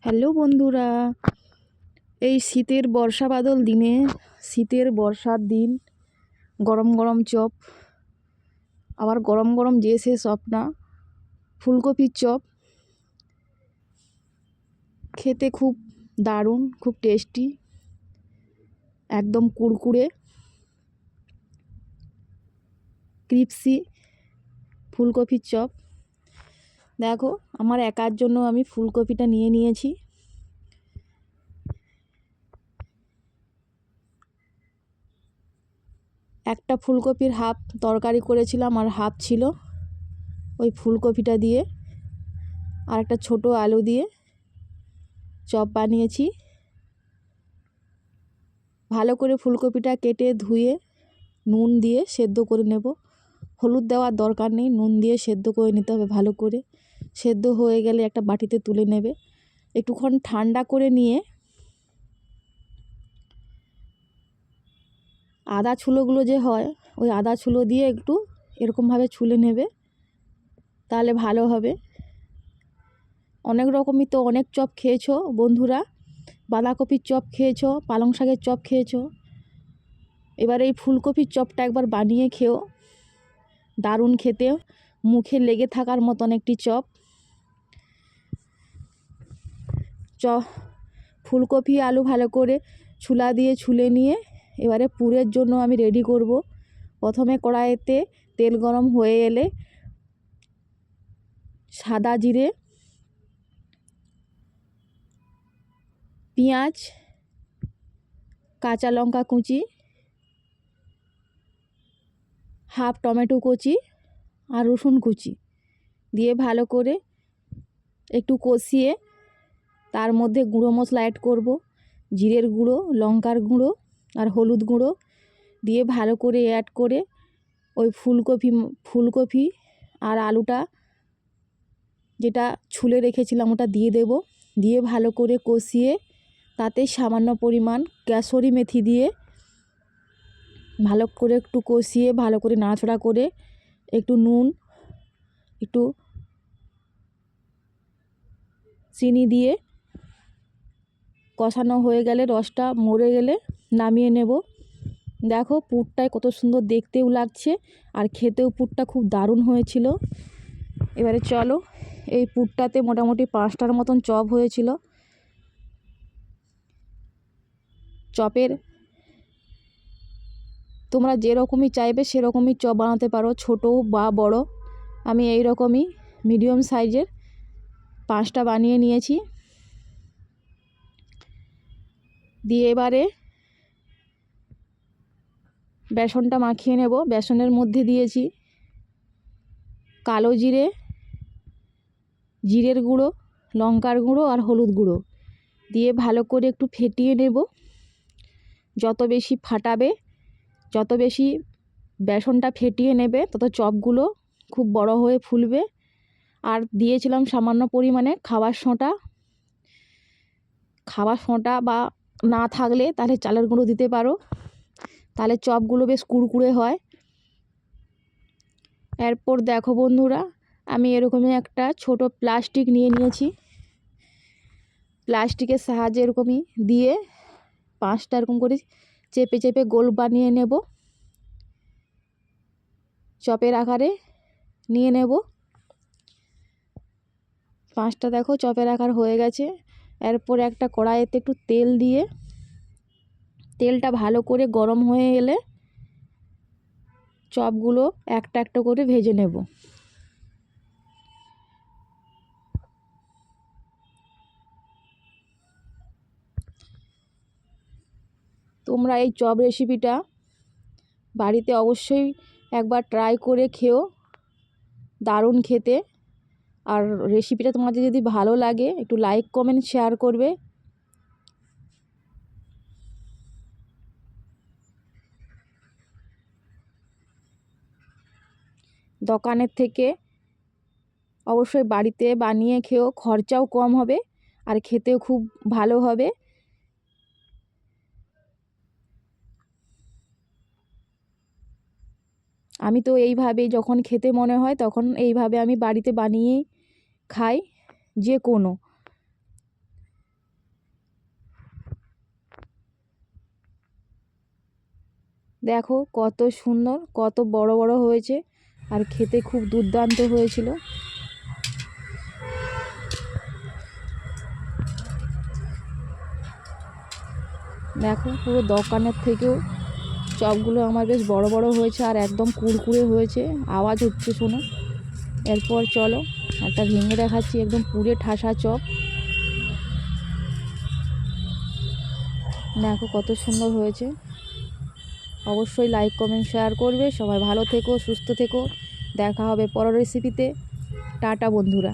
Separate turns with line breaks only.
Hello বন্ধুরা, এই শীতের বর্ষা বাদল দিনে, শীতের বর্ষার দিন গরম গরম চপ, আবার গরম গরম যে সে চপ না, ফুলকপির চপ খেতে খুব দারুণ, খুব টেস্টি, একদম কুড়কুড়ে ক্রিপসি ফুলকপির চপ। দেখো, আমার একার জন্য আমি ফুলকপিটা নিয়ে নিয়েছি। একটা ফুলকপির হাফ তরকারি করেছিলাম আর হাফ ছিল ওই ফুলকপিটা দিয়ে, আর একটা ছোট আলু দিয়ে চপ বানিয়েছি। ভালো করে ফুলকপিটা কেটে ধুয়ে নুন দিয়ে সেদ্ধ করে নেব। হলুদ দেওয়ার দরকার নেই, নুন দিয়ে সেদ্ধ করে নিতে হবে ভালো করে। সেদ্ধ হয়ে গেলে একটা বাটিতে তুলে নেবে, একটুক্ষণ ঠান্ডা করে নিয়ে আদা ছুলোগুলো যে হয়, ওই আদা ছুলো দিয়ে একটু এরকমভাবে ছুলে নেবে, তাহলে ভালো হবে। অনেক রকমই তো অনেক চপ খেয়েছো বন্ধুরা, বাঁধাকপির চপ খেয়েছো, পালং শাকের চপ খেয়েছো, এবার এই ফুলকপির চপটা একবার বানিয়ে খেও, দারুণ খেতে, মুখে লেগে থাকার মতন একটি চপ। ফুলকপি আলু ভালো করে ছুলা দিয়ে ছুলে নিয়ে এবারে পুরের জন্য আমি রেডি করব। প্রথমে কড়াইতে তেল গরম হয়ে এলে সাদা জিরে, পেঁয়াজ, কাঁচা লঙ্কা কুচি, হাফ টমেটো কুচি আর রসুন কুচি দিয়ে ভালো করে একটু কষিয়ে তার মধ্যে গুঁড়ো মশলা অ্যাড করব, জিরের গুঁড়ো, লঙ্কার গুঁড়ো আর হলুদ গুঁড়ো দিয়ে ভালো করে অ্যাড করে ওই ফুলকপি আর আলুটা যেটা ছুলে রেখেছিলাম ওটা দিয়ে দেব। দিয়ে ভালো করে কষিয়ে তাতে সামান্য পরিমাণ কাসুরি মেথি দিয়ে ভালো করে একটু কষিয়ে ভালো করে নাড়াচাড়া করে একটু নুন, একটু চিনি দিয়ে কষানো হয়ে গেলে, রসটা মরে গেলে নামিয়ে নেব। দেখো পুরটায় কত সুন্দর দেখতেও লাগছে আর খেতেও পুরটা খুব দারুণ হয়েছিল। এবারে চলো, এই পুরটাতে মোটামুটি 5টার মতন চপ হয়েছিল। চপের তোমরা যেরকমই চাইবে সেরকমই চপ বানাতে পারো, ছোট বা বড়। আমি এই রকমই মিডিয়াম সাইজের 5টা বানিয়ে নিয়েছি। দিয়ে এবারে বেসনটা মাখিয়ে নেব। বেসনের মধ্যে দিয়েছি কালো জিরে, জিরের গুঁড়ো, লঙ্কার গুঁড়ো আর হলুদ গুঁড়ো দিয়ে ভালো করে একটু ফেটিয়ে নেব। যত বেশি ফাটাবে, যত বেশি বেসনটা ফেটিয়ে নেবে, তত চপগুলো খুব বড় হয়ে ফুলবে। আর দিয়েছিলাম সামান্য পরিমাণে খাবার সোঁটা বা না থাকলে তাহলে চালের গুঁড়ো দিতে পারো, তাহলে চপগুলো বেশ কুড়কুড়ে হয়। এরপর দেখো বন্ধুরা, আমি এরকমই একটা ছোট প্লাস্টিক নিয়ে নিয়েছি। প্লাস্টিকের সাহায্যে এরকমই দিয়ে 5টা এরকম করে চেপে চেপে গোল বানিয়ে নেব, চপের আকারে নিয়ে নেব। 5টা দেখো চপের আকার হয়ে গেছে। এরপর একটা কড়াইতে একটু তেল দিয়ে, তেলটা ভালো করে গরম হয়ে এলে চপগুলো একটা একটা করে ভেজে নেব। তোমরা এই চপ রেসিপিটা বাড়িতে অবশ্যই একবার ট্রাই করে খেও, দারুণ খেতে। আর রেসিপিটা তোমাদের যদি ভালো লাগে একটু লাইক কমেন্ট শেয়ার করবে। দোকানের থেকে অবশ্যই বাড়িতে বানিয়ে খেও, খরচাও কম হবে আর খেতেও খুব ভালো হবে। আমি তো এইভাবেই যখন খেতে মনে হয় তখন এইভাবে আমি বাড়িতে বানিয়েই খাই যে কোনো। দেখো কত সুন্দর, কত বড় বড় হয়েছে, আর খেতে খুব দুর্দান্ত হয়েছিল। দেখো পুরো দোকানের থেকেও চপগুলো আমার বেশ বড় বড় হয়েছে আর একদম কুড়কুড়ে হয়েছে, আওয়াজ হচ্ছে শোনো। এরপর চলো একটা ভেঙে দেখাচ্ছি, একদম পুড়ে ঠাসা চপ। দেখো কত সুন্দর হয়েছে। অবশ্যই লাইক কমেন্ট শেয়ার করবে। সবাই ভালো থেকো, সুস্থ থেকো। দেখা হবে পরের রেসিপিতে। টাটা বন্ধুরা।